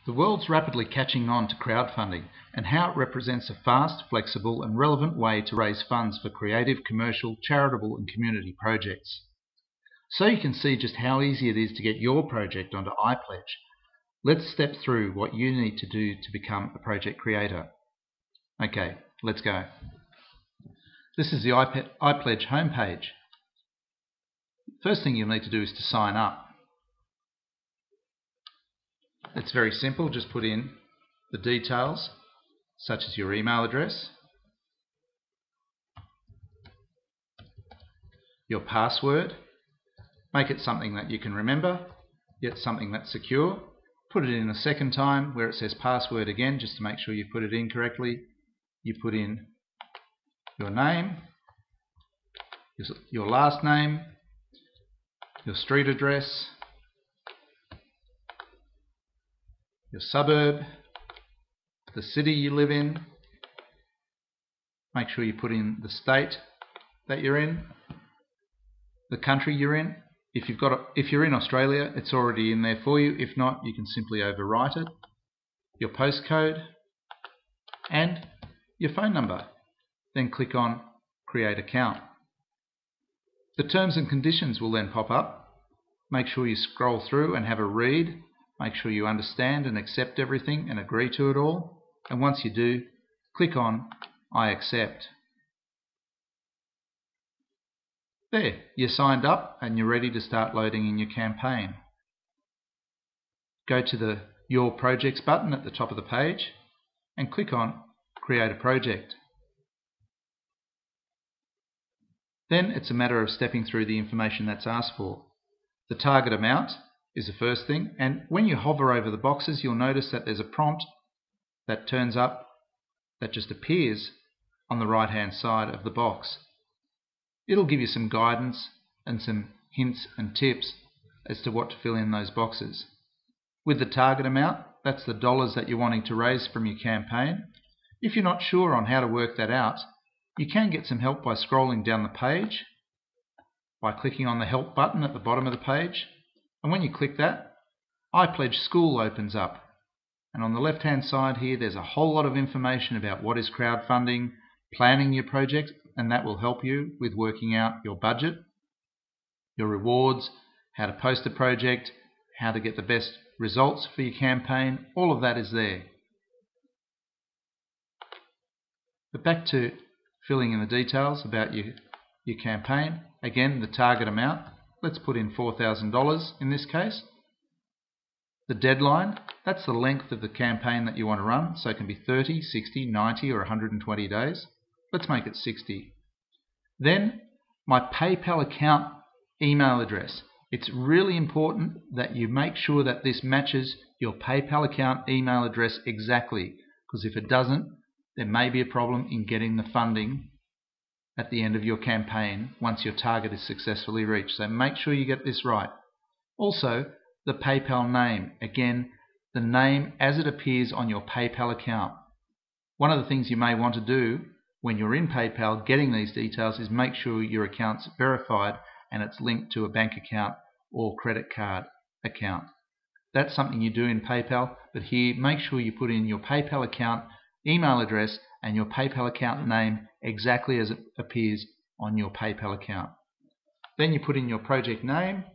The world's rapidly catching on to crowdfunding and how it represents a fast, flexible and relevant way to raise funds for creative, commercial, charitable and community projects. So you can see just how easy it is to get your project onto iPledg. Let's step through what you need to do to become a project creator. Okay, let's go. This is the iPledg homepage. First thing you'll need to do is to sign up. It's very simple, just put in the details such as your email address, your password, make it something that you can remember, yet something that's secure. Put it in a second time where it says password again, just to make sure you put it in correctly. You put in your name, your last name, your street address, your suburb, the city you live in. Make sure you put in the state that you're in, the country you're in. If you're in Australia, it's already in there for you. If not, you can simply overwrite it. Your postcode and your phone number. Then click on Create Account. The terms and conditions will then pop up. Make sure you scroll through and have a read. Make sure you understand and accept everything and agree to it all. And once you do, click on I accept. There, you're signed up and you're ready to start loading in your campaign. Go to the Your Projects button at the top of the page and click on Create a Project. Then it's a matter of stepping through the information that's asked for. The target amount is the first thing, and when you hover over the boxes you'll notice that there's a prompt that turns up that just appears on the right hand side of the box. It'll give you some guidance and some hints and tips as to what to fill in those boxes. With the target amount, that's the dollars that you're wanting to raise from your campaign. If you're not sure on how to work that out, you can get some help by scrolling down the page by clicking on the Help button at the bottom of the page. And when you click that, iPledg School opens up. And on the left hand side here there's a whole lot of information about what is crowdfunding, planning your project, and that will help you with working out your budget, your rewards, how to post a project, how to get the best results for your campaign. All of that is there. But back to filling in the details about your campaign. Again, the target amount. Let's put in $4,000 in this case. The deadline, that's the length of the campaign that you want to run. So it can be 30, 60, 90 or 120 days. Let's make it 60. Then my PayPal account email address. It's really important that you make sure that this matches your PayPal account email address exactly, because if it doesn't, there may be a problem in getting the funding at the end of your campaign once your target is successfully reached. So make sure you get this right. Also, the PayPal name. Again, the name as it appears on your PayPal account. One of the things you may want to do when you're in PayPal getting these details is make sure your account's verified and it's linked to a bank account or credit card account. That's something you do in PayPal, but here make sure you put in your PayPal account email address and your PayPal account name exactly as it appears on your PayPal account. Then you put in your project name,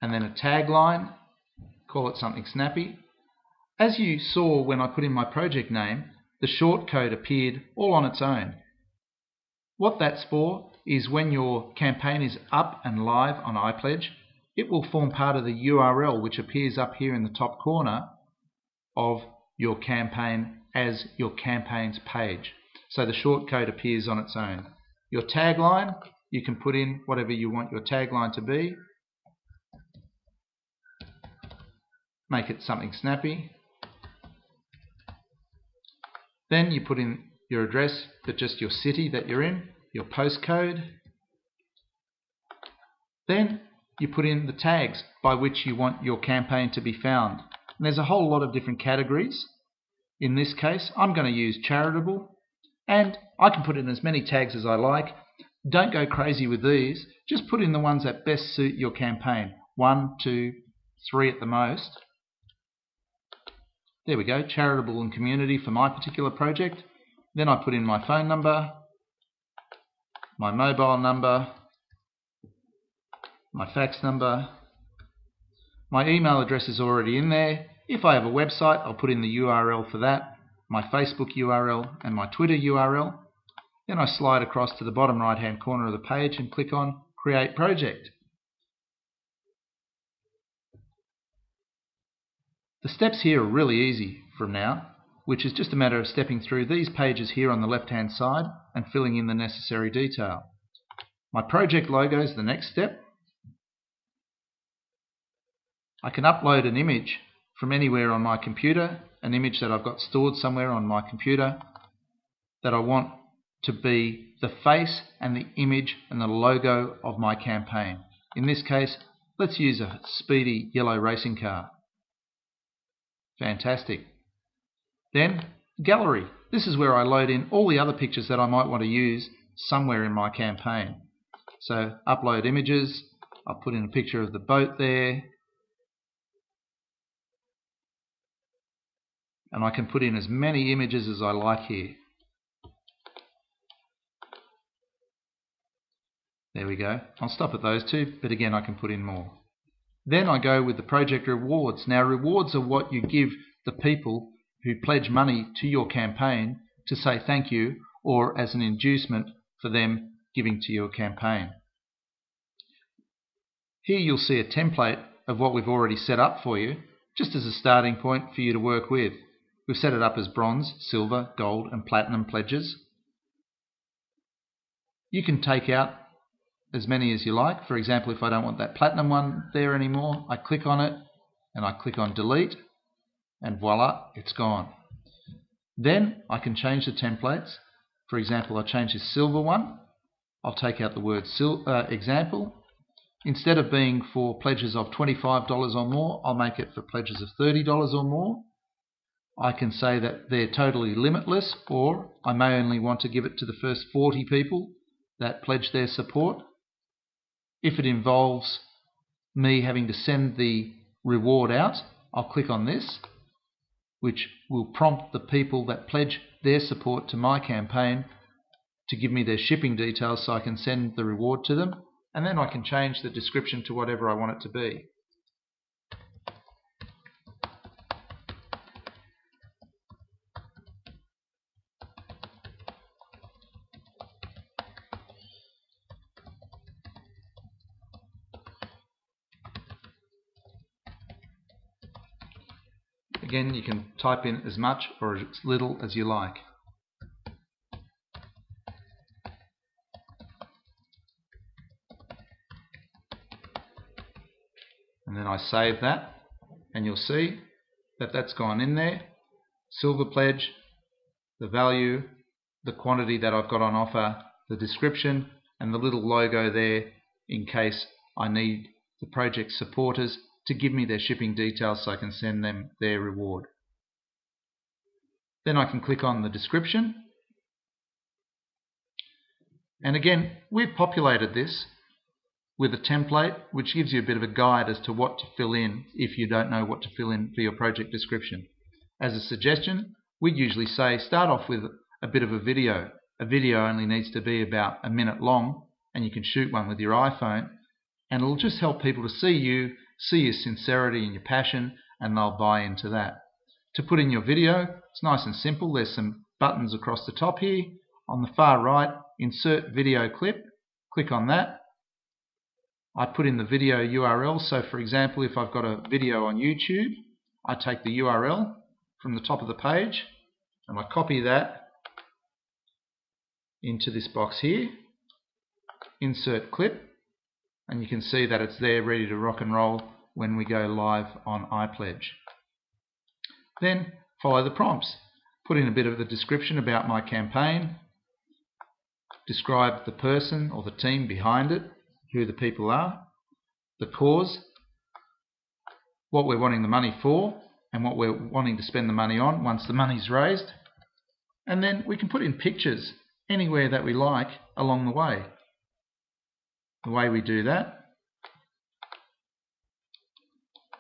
and then a tagline, call it something snappy. As you saw when I put in my project name, the short code appeared all on its own. What that's for is when your campaign is up and live on iPledg, it will form part of the URL which appears up here in the top corner of your campaign as your campaign's page. So the short code appears on its own. Your tagline, you can put in whatever you want your tagline to be. Make it something snappy. Then you put in your address, but just your city that you're in, your postcode. Then you put in the tags by which you want your campaign to be found. And there's a whole lot of different categories. In this case, I'm going to use charitable, and I can put in as many tags as I like. Don't go crazy with these. Just put in the ones that best suit your campaign. 1, 2, 3 at the most. There we go, charitable and community for my particular project. Then I put in my phone number, my mobile number, my fax number. My email address is already in there. If I have a website, I'll put in the URL for that, my Facebook URL and my Twitter URL. Then I slide across to the bottom right hand corner of the page and click on Create Project. The steps here are really easy from now, which is just a matter of stepping through these pages here on the left hand side and filling in the necessary detail. My project logo is the next step. I can upload an image from anywhere on my computer, an image that I've got stored somewhere on my computer that I want to be the face and the image and the logo of my campaign. In this case, let's use a speedy yellow racing car. Fantastic. Then, gallery. This is where I load in all the other pictures that I might want to use somewhere in my campaign. So, upload images. I'll put in a picture of the boat there. And I can put in as many images as I like here. There we go. I'll stop at those two, but again I can put in more. Then I go with the project rewards. Now rewards are what you give the people who pledge money to your campaign to say thank you, or as an inducement for them giving to your campaign. Here you'll see a template of what we've already set up for you, just as a starting point for you to work with. We've set it up as bronze, silver, gold and platinum pledges. You can take out as many as you like. For example, if I don't want that platinum one there anymore, I click on it and I click on delete and voila, it's gone. Then I can change the templates. For example, I change this silver one. I'll take out the word example. Instead of being for pledges of $25 or more, I'll make it for pledges of $30 or more. I can say that they're totally limitless, or I may only want to give it to the first 40 people that pledge their support. If it involves me having to send the reward out, I'll click on this, which will prompt the people that pledge their support to my campaign to give me their shipping details so I can send the reward to them, and then I can change the description to whatever I want it to be. Again, you can type in as much or as little as you like. And then I save that, and you'll see that that's gone in there. Silver pledge, the value, the quantity that I've got on offer, the description, and the little logo there in case I need the project supporters to give me their shipping details so I can send them their reward. Then I can click on the description. And again, we've populated this with a template which gives you a bit of a guide as to what to fill in if you don't know what to fill in for your project description. As a suggestion, we'd usually say start off with a bit of a video. A video only needs to be about a minute long, and you can shoot one with your iPhone, and it'll just help people to see you, see your sincerity and your passion, and they'll buy into that. To put in your video, it's nice and simple. There's some buttons across the top here. On the far right, insert video clip. Click on that. I put in the video URL. So for example, if I've got a video on YouTube, I take the URL from the top of the page and I copy that into this box here. Insert clip. And you can see that it's there ready to rock and roll when we go live on iPledg. Then follow the prompts. Put in a bit of the description about my campaign. Describe the person or the team behind it, who the people are, the cause, what we're wanting the money for, and what we're wanting to spend the money on once the money's raised. And then we can put in pictures anywhere that we like along the way. The way we do that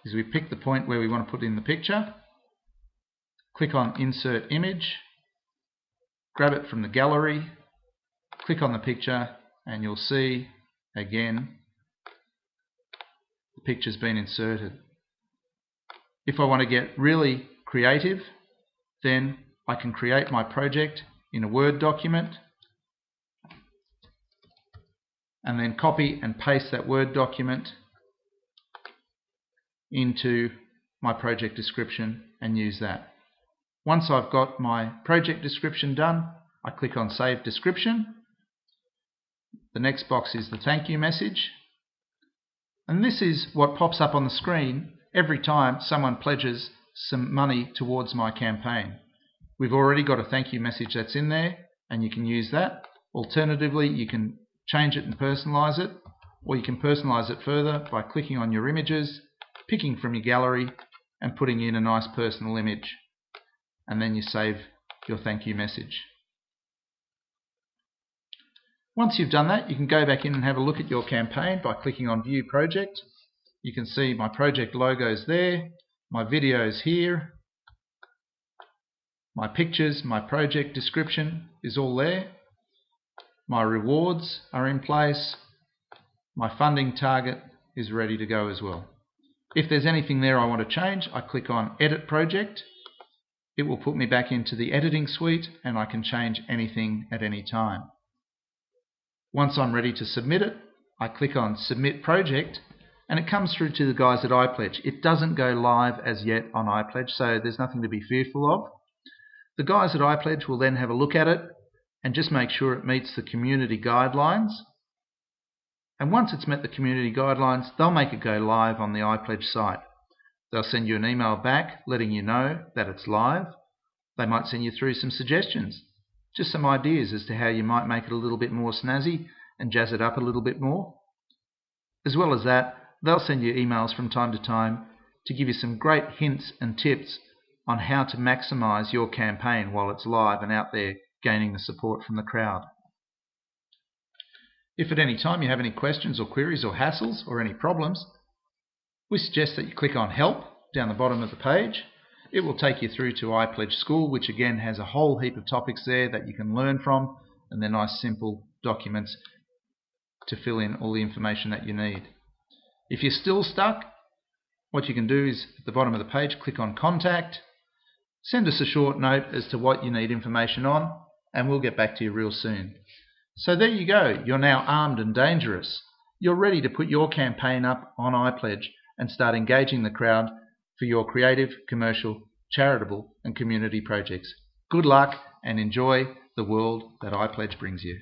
is we pick the point where we want to put in the picture, click on Insert Image, grab it from the gallery, click on the picture, and you'll see again the picture's been inserted. If I want to get really creative, then I can create my project in a Word document and then copy and paste that Word document into my project description and use that. Once I've got my project description done, I click on Save Description. The next box is the thank you message, and this is what pops up on the screen every time someone pledges some money towards my campaign. We've already got a thank you message that's in there, and you can use that. Alternatively, you can change it and personalize it, or you can personalize it further by clicking on your images, picking from your gallery and putting in a nice personal image, and then you save your thank you message. Once you've done that, you can go back in and have a look at your campaign by clicking on View Project. You can see my project logos there, my videos here, my pictures, my project description is all there. My rewards are in place. My funding target is ready to go as well. If there's anything there I want to change, I click on Edit Project. It will put me back into the editing suite and I can change anything at any time. Once I'm ready to submit it, I click on Submit Project and it comes through to the guys at iPledg. It doesn't go live as yet on iPledg, so there's nothing to be fearful of. The guys at iPledg will then have a look at it and just make sure it meets the community guidelines. And once it's met the community guidelines, they'll make it go live on the iPledg site. They'll send you an email back letting you know that it's live. They might send you through some suggestions, just some ideas as to how you might make it a little bit more snazzy and jazz it up a little bit more. As well as that, they'll send you emails from time to time to give you some great hints and tips on how to maximize your campaign while it's live and out there gaining the support from the crowd. If at any time you have any questions or queries or hassles or any problems, we suggest that you click on Help down the bottom of the page. It will take you through to iPledg School, which again has a whole heap of topics there that you can learn from, and they're nice simple documents to fill in all the information that you need. If you're still stuck, what you can do is at the bottom of the page click on Contact, send us a short note as to what you need information on, and we'll get back to you real soon. So there you go, you're now armed and dangerous. You're ready to put your campaign up on iPledg and start engaging the crowd for your creative, commercial, charitable and community projects. Good luck and enjoy the world that iPledg brings you.